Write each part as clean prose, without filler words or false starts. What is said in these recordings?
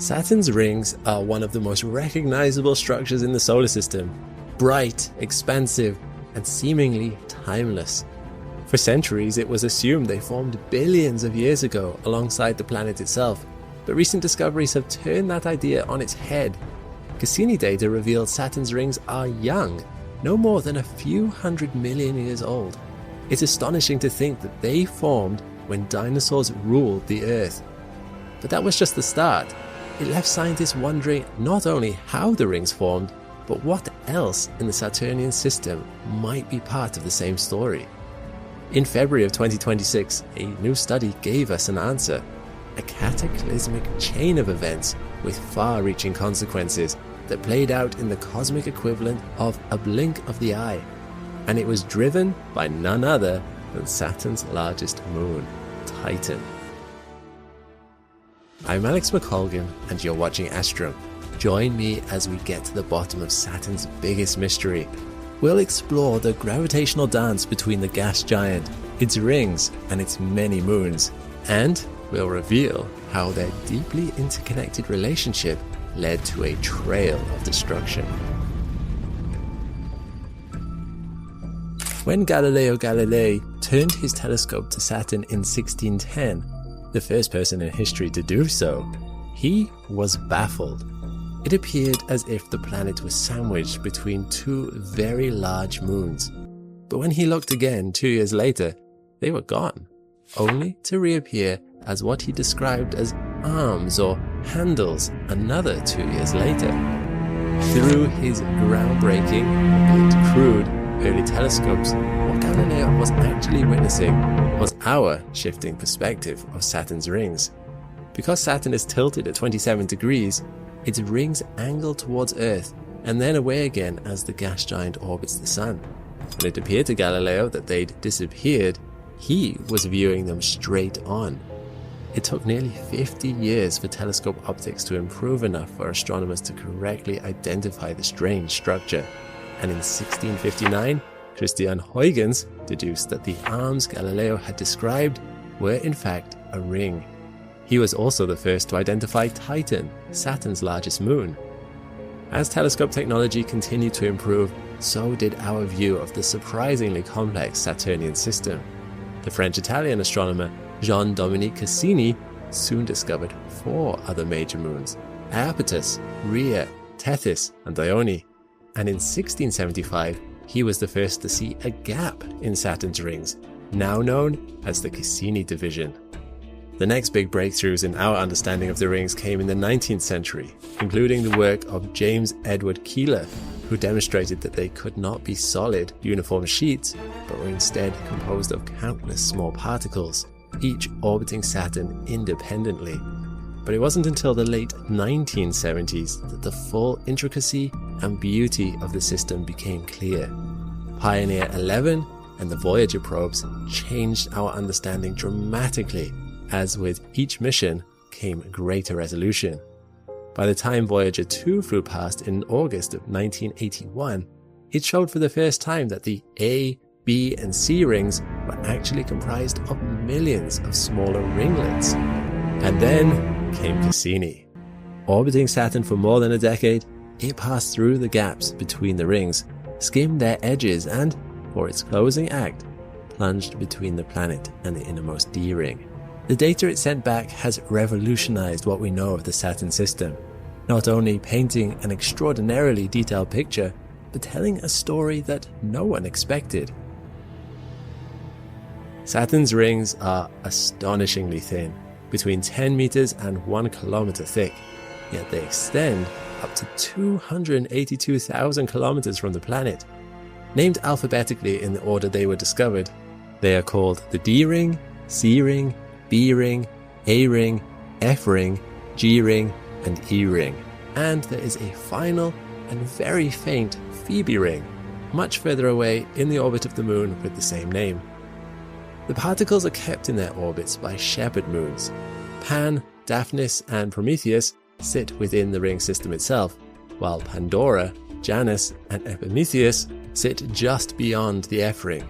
Saturn's rings are one of the most recognizable structures in the solar system. Bright, expansive, and seemingly timeless. For centuries, it was assumed they formed billions of years ago alongside the planet itself, but recent discoveries have turned that idea on its head. Cassini data revealed Saturn's rings are young, no more than a few 100 million years old. It's astonishing to think that they formed when dinosaurs ruled the Earth. But that was just the start. It left scientists wondering not only how the rings formed, but what else in the Saturnian system might be part of the same story. In February of 2026, a new study gave us an answer. A cataclysmic chain of events with far-reaching consequences that played out in the cosmic equivalent of a blink of the eye. And it was driven by none other than Saturn's largest moon, Titan. I'm Alex McColgan, and you're watching Astrum. Join me as we get to the bottom of Saturn's biggest mystery. We'll explore the gravitational dance between the gas giant, its rings, and its many moons. And we'll reveal how their deeply interconnected relationship led to a trail of destruction. When Galileo Galilei turned his telescope to Saturn in 1610, the first person in history to do so, he was baffled. It appeared as if the planet was sandwiched between two very large moons. But when he looked again 2 years later, they were gone, only to reappear as what he described as arms or handles another 2 years later. Through his groundbreaking, albeit crude, early telescopes, what Galileo was actually witnessing was our shifting perspective of Saturn's rings. Because Saturn is tilted at 27 degrees, its rings angle towards Earth and then away again as the gas giant orbits the Sun. When it appeared to Galileo that they'd disappeared, he was viewing them straight on. It took nearly 50 years for telescope optics to improve enough for astronomers to correctly identify the strange structure. And in 1659, Christian Huygens deduced that the arms Galileo had described were in fact a ring. He was also the first to identify Titan, Saturn's largest moon. As telescope technology continued to improve, so did our view of the surprisingly complex Saturnian system. The French-Italian astronomer Jean-Dominique Cassini soon discovered 4 other major moons: Iapetus, Rhea, Tethys, and Dione. And in 1675, he was the first to see a gap in Saturn's rings, now known as the Cassini division. The next big breakthroughs in our understanding of the rings came in the 19th century, including the work of James Edward Keeler, who demonstrated that they could not be solid, uniform sheets, but were instead composed of countless small particles, each orbiting Saturn independently. But it wasn't until the late 1970s that the full intricacy and beauty of the system became clear. Pioneer 11 and the Voyager probes changed our understanding dramatically, as with each mission came greater resolution. By the time Voyager 2 flew past in August of 1981, it showed for the first time that the A, B, and C rings were actually comprised of millions of smaller ringlets. And then came Cassini. Orbiting Saturn for more than a decade, it passed through the gaps between the rings, skimmed their edges, and, for its closing act, plunged between the planet and the innermost D ring. The data it sent back has revolutionized what we know of the Saturn system, not only painting an extraordinarily detailed picture, but telling a story that no one expected. Saturn's rings are astonishingly thin, between 10 meters and 1 kilometer thick, yet they extend up to 282,000 kilometers from the planet. Named alphabetically in the order they were discovered, they are called the D ring, C ring, B ring, A ring, F ring, G ring, and E ring. And there is a final and very faint Phoebe ring, much further away in the orbit of the moon with the same name. The particles are kept in their orbits by shepherd moons. Pan, Daphnis, and Prometheus sit within the ring system itself, while Pandora, Janus, and Epimetheus sit just beyond the F ring.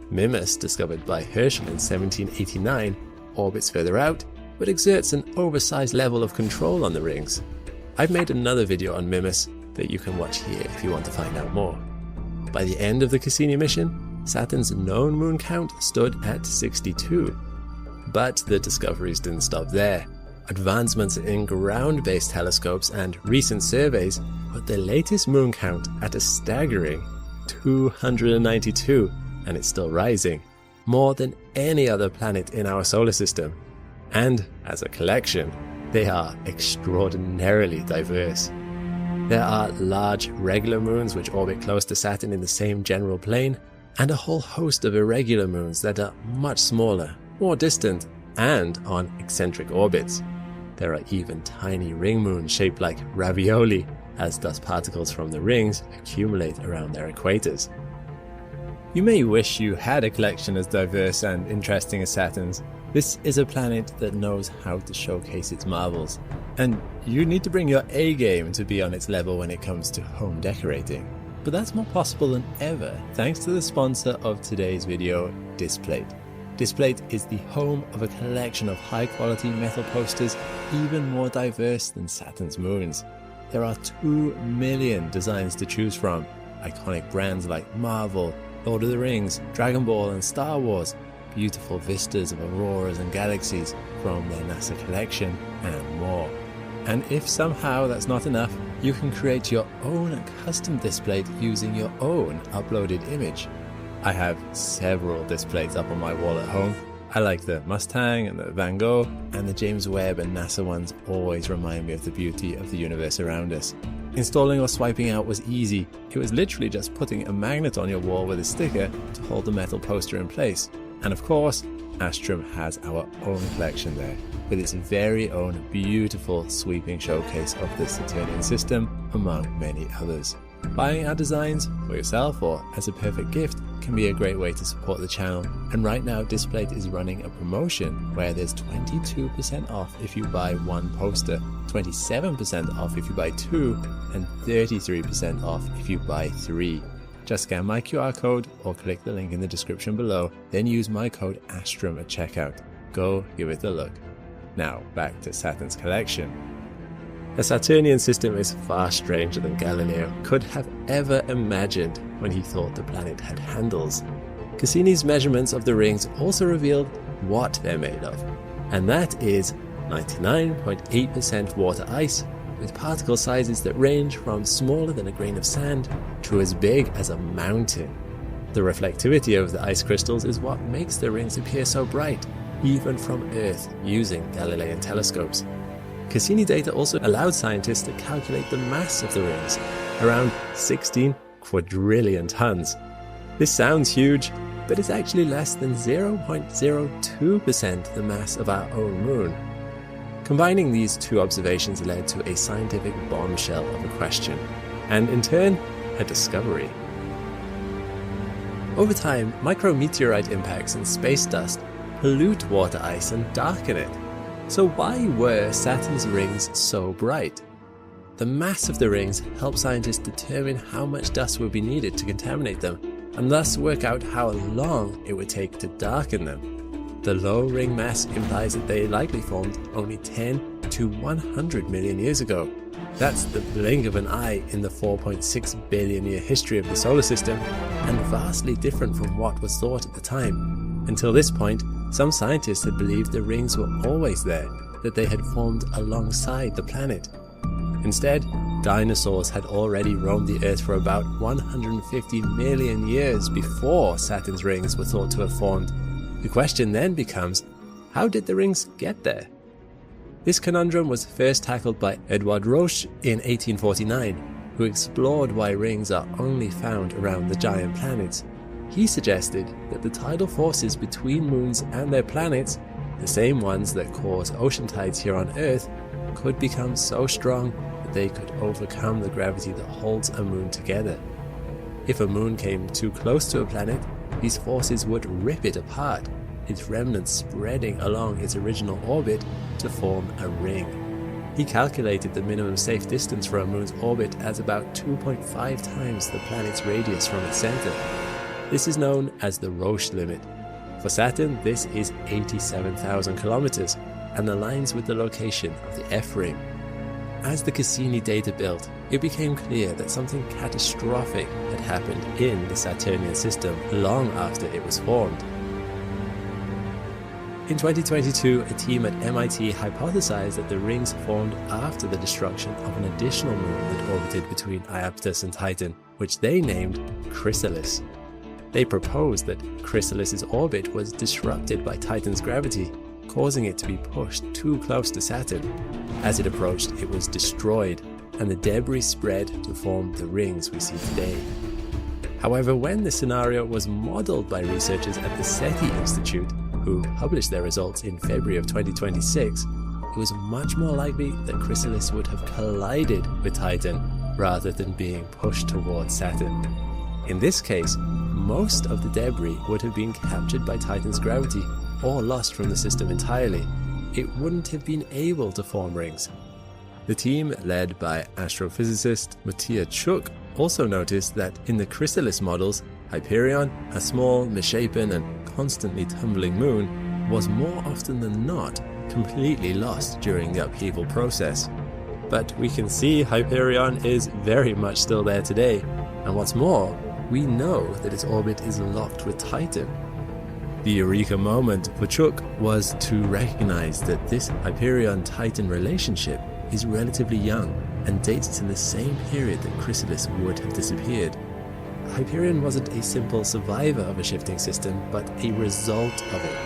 Mimas, discovered by Herschel in 1789, orbits further out, but exerts an oversized level of control on the rings. I've made another video on Mimas that you can watch here if you want to find out more. By the end of the Cassini mission, Saturn's known moon count stood at 62. But the discoveries didn't stop there. Advancements in ground-based telescopes and recent surveys put the latest moon count at a staggering 292, and it's still rising, more than any other planet in our solar system. And as a collection, they are extraordinarily diverse. There are large regular moons which orbit close to Saturn in the same general plane, and a whole host of irregular moons that are much smaller, more distant, and on eccentric orbits. There are even tiny ring moons shaped like ravioli, as dust particles from the rings accumulate around their equators. You may wish you had a collection as diverse and interesting as Saturn's. This is a planet that knows how to showcase its marvels, and you need to bring your A game to be on its level when it comes to home decorating. But that's more possible than ever thanks to the sponsor of today's video, Displate. Displate is the home of a collection of high-quality metal posters even more diverse than Saturn's moons. There are 2 million designs to choose from, iconic brands like Marvel, Lord of the Rings, Dragon Ball and Star Wars, beautiful vistas of auroras and galaxies from their NASA collection, and more. And if somehow that's not enough, you can create your own custom display using your own uploaded image. I have several displays up on my wall at home. I like the Mustang and the Van Gogh, and the James Webb and NASA ones always remind me of the beauty of the universe around us. Installing or swiping out was easy. It was literally just putting a magnet on your wall with a sticker to hold the metal poster in place. And of course, Astrum has our own collection there, with its very own beautiful sweeping showcase of the Saturnian system, among many others. Buying our designs for yourself or as a perfect gift can be a great way to support the channel, and right now Displate is running a promotion where there's 22% off if you buy 1 poster, 27% off if you buy 2, and 33% off if you buy 3. Just scan my QR code or click the link in the description below, then use my code ASTROM at checkout. Go give it a look. Now back to Saturn's collection. The Saturnian system is far stranger than Galileo could have ever imagined when he thought the planet had handles. Cassini's measurements of the rings also revealed what they're made of, and that is 99.8% water ice, with particle sizes that range from smaller than a grain of sand to as big as a mountain. The reflectivity of the ice crystals is what makes the rings appear so bright, even from Earth using Galilean telescopes. Cassini data also allowed scientists to calculate the mass of the rings, around 16 quadrillion tons. This sounds huge, but it's actually less than 0.02% the mass of our own moon. Combining these two observations led to a scientific bombshell of a question, and in turn, a discovery. Over time, micrometeorite impacts and space dust pollute water ice and darken it. So why were Saturn's rings so bright? The mass of the rings helped scientists determine how much dust would be needed to contaminate them, and thus work out how long it would take to darken them. The low ring mass implies that they likely formed only 10 to 100 million years ago. That's the blink of an eye in the 4.6 billion year history of the solar system, and vastly different from what was thought at the time. Until this point, some scientists had believed the rings were always there, that they had formed alongside the planet. Instead, dinosaurs had already roamed the Earth for about 150 million years before Saturn's rings were thought to have formed. The question then becomes, how did the rings get there? This conundrum was first tackled by Edouard Roche in 1849, who explored why rings are only found around the giant planets. He suggested that the tidal forces between moons and their planets, the same ones that cause ocean tides here on Earth, could become so strong that they could overcome the gravity that holds a moon together. If a moon came too close to a planet, these forces would rip it apart, its remnants spreading along its original orbit to form a ring. He calculated the minimum safe distance for a moon's orbit as about 2.5 times the planet's radius from its center. This is known as the Roche Limit. For Saturn, this is 87,000 kilometers, and aligns with the location of the F-ring. As the Cassini data built, it became clear that something catastrophic had happened in the Saturnian system long after it was formed. In 2022, a team at MIT hypothesized that the rings formed after the destruction of an additional moon that orbited between Iapetus and Titan, which they named Chrysalis. They proposed that Chrysalis's orbit was disrupted by Titan's gravity, causing it to be pushed too close to Saturn. As it approached, it was destroyed, and the debris spread to form the rings we see today. However, when the scenario was modeled by researchers at the SETI Institute, who published their results in February of 2026, it was much more likely that Chrysalis would have collided with Titan rather than being pushed towards Saturn. In this case, most of the debris would have been captured by Titan's gravity or lost from the system entirely. It wouldn't have been able to form rings. The team, led by astrophysicist Matija Chuk, also noticed that in the Chrysalis models, Hyperion, a small, misshapen and constantly tumbling moon, was more often than not completely lost during the upheaval process. But we can see Hyperion is very much still there today, and what's more, we know that its orbit is locked with Titan. The eureka moment for Chuk was to recognize that this Hyperion-Titan relationship is relatively young and dates to the same period that Chrysalis would have disappeared. Hyperion wasn't a simple survivor of a shifting system, but a result of it.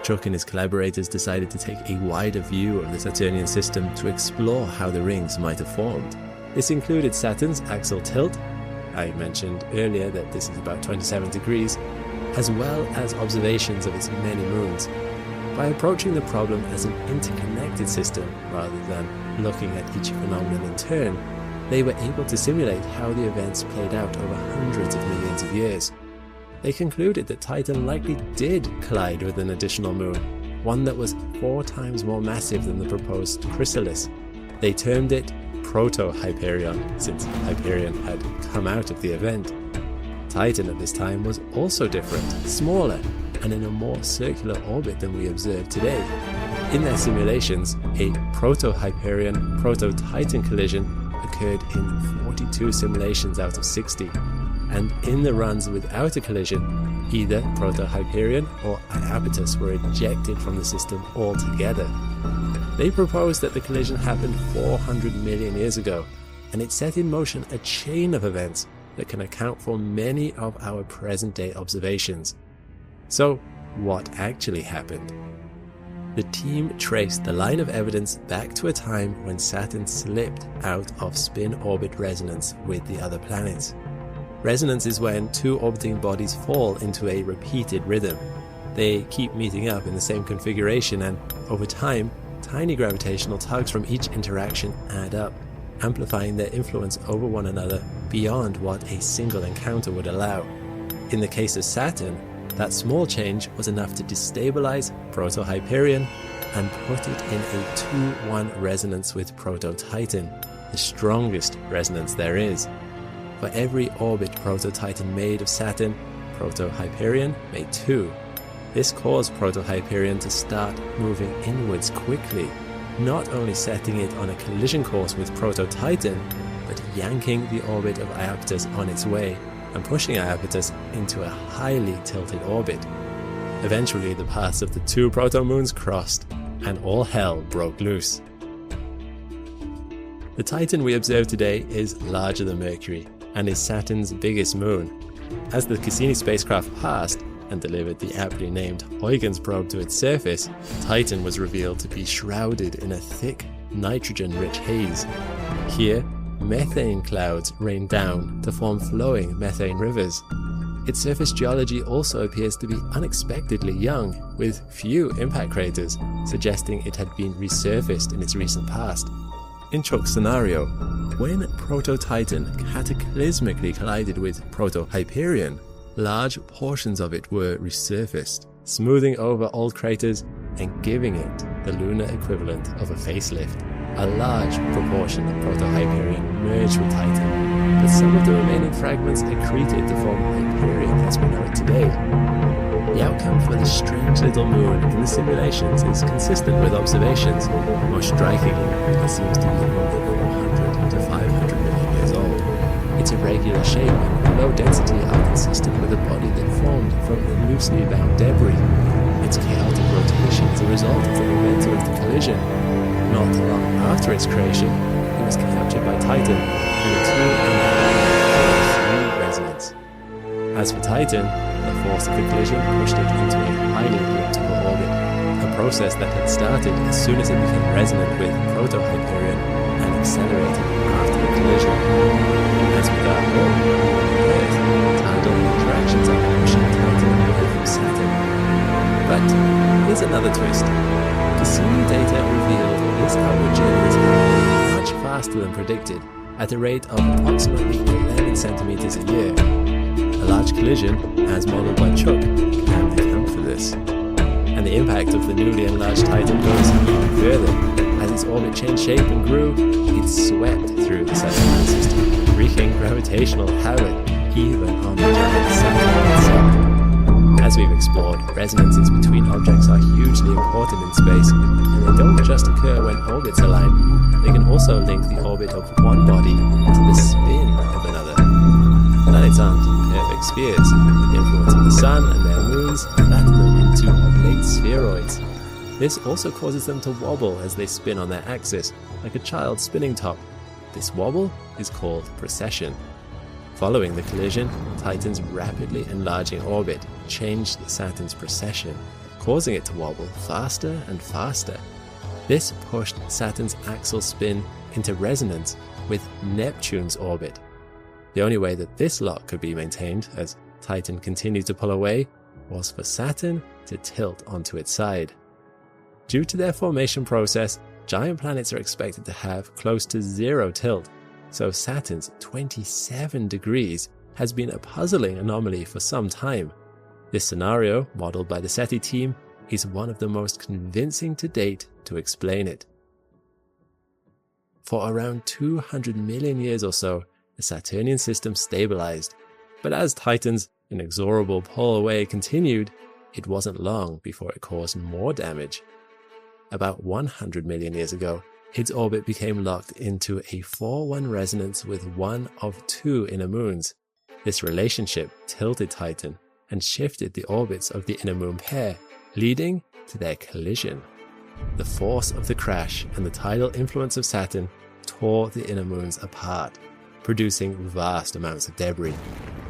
Chuk and his collaborators decided to take a wider view of the Saturnian system to explore how the rings might have formed. This included Saturn's axial tilt, I mentioned earlier that this is about 27 degrees, as well as observations of its many moons. By approaching the problem as an interconnected system rather than looking at each phenomenon in turn, they were able to simulate how the events played out over hundreds of millions of years. They concluded that Titan likely did collide with an additional moon, one that was 4 times more massive than the proposed Chrysalis. They termed it Proto-Hyperion, since Hyperion had come out of the event. Titan at this time was also different, smaller, and in a more circular orbit than we observe today. In their simulations, a Proto-Hyperion, Proto-Titan collision occurred in 42 simulations out of 60, and in the runs without a collision, either Proto-Hyperion or Iapetus were ejected from the system altogether. They proposed that the collision happened 400 million years ago, and it set in motion a chain of events that can account for many of our present-day observations. So, what actually happened? The team traced the line of evidence back to a time when Saturn slipped out of spin-orbit resonance with the other planets. Resonance is when 2 orbiting bodies fall into a repeated rhythm. They keep meeting up in the same configuration, and over time, tiny gravitational tugs from each interaction add up, amplifying their influence over one another beyond what a single encounter would allow. In the case of Saturn, that small change was enough to destabilize Proto-Hyperion and put it in a 2-1 resonance with Proto-Titan, the strongest resonance there is. For every orbit Proto-Titan made of Saturn, Proto-Hyperion made 2. This caused Proto-Hyperion to start moving inwards quickly, not only setting it on a collision course with Proto-Titan, but yanking the orbit of Iapetus on its way and pushing Iapetus into a highly tilted orbit. Eventually, the paths of the 2 proto-moons crossed, and all hell broke loose. The Titan we observe today is larger than Mercury, and is Saturn's biggest moon. As the Cassini spacecraft passed and delivered the aptly named Huygens probe to its surface, Titan was revealed to be shrouded in a thick, nitrogen-rich haze. Here, methane clouds rain down to form flowing methane rivers. Its surface geology also appears to be unexpectedly young, with few impact craters, suggesting it had been resurfaced in its recent past. In Chuk's scenario, when Proto-Titan cataclysmically collided with Proto-Hyperion, large portions of it were resurfaced, smoothing over old craters and giving it the lunar equivalent of a facelift. A large proportion of Proto-Hyperion merged with Titan, but some of the remaining fragments accreted to form Hyperion as we know it today. The outcome for the strange little moon in the simulations is consistent with observations. Most strikingly, it seems to be only 400 to 500 million years old. Its irregular shape and low density are consistent with a body that formed from loosely bound debris. Its chaotic rotation is a result of the momentum of the collision. Not long after its creation, it was captured by Titan, and the two ended resonance. As for Titan, the force of the collision pushed it into a highly elliptical orbit, a process that had started as soon as it became resonant with Proto-Hyperion and accelerated after the collision. As with our moon, Earth, tidal interactions are pushing Titan away from Saturn. But here's another twist. Cassini data revealed this outward journey is happening much faster than predicted, at a rate of approximately 11 centimeters a year. A large collision, as modeled by Chuck, can account for this. And the impact of the newly enlarged Titan goes even further. As its orbit changed shape and grew, it swept through the Saturn system, wreaking gravitational havoc even on the giant Saturn itself. As we've explored, resonances between objects are hugely important in space, and they don't just occur when orbits align. They can also link the orbit of one body to the spin of another. Planets aren't perfect spheres. The influence of the Sun and their moons flatten them into oblate spheroids. This also causes them to wobble as they spin on their axis, like a child's spinning top. This wobble is called precession. Following the collision, Titan's rapidly enlarging orbit changed Saturn's precession, causing it to wobble faster and faster. This pushed Saturn's axial spin into resonance with Neptune's orbit. The only way that this lock could be maintained, as Titan continued to pull away, was for Saturn to tilt onto its side. Due to their formation process, giant planets are expected to have close to zero tilt, so Saturn's 27 degrees has been a puzzling anomaly for some time. This scenario, modeled by the SETI team, is one of the most convincing to date to explain it. For around 200 million years or so, the Saturnian system stabilized, but as Titan's inexorable pull away continued, it wasn't long before it caused more damage. About 100 million years ago, its orbit became locked into a 4-1 resonance with one of two inner moons. This relationship tilted Titan and shifted the orbits of the inner moon pair, leading to their collision. The force of the crash and the tidal influence of Saturn tore the inner moons apart, producing vast amounts of debris.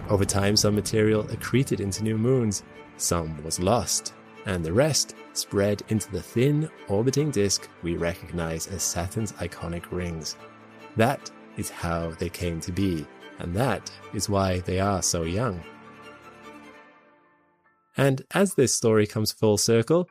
Over time, some material accreted into new moons, some was lost, and the rest spread into the thin, orbiting disk we recognize as Saturn's iconic rings. That is how they came to be, and that is why they are so young. And as this story comes full circle,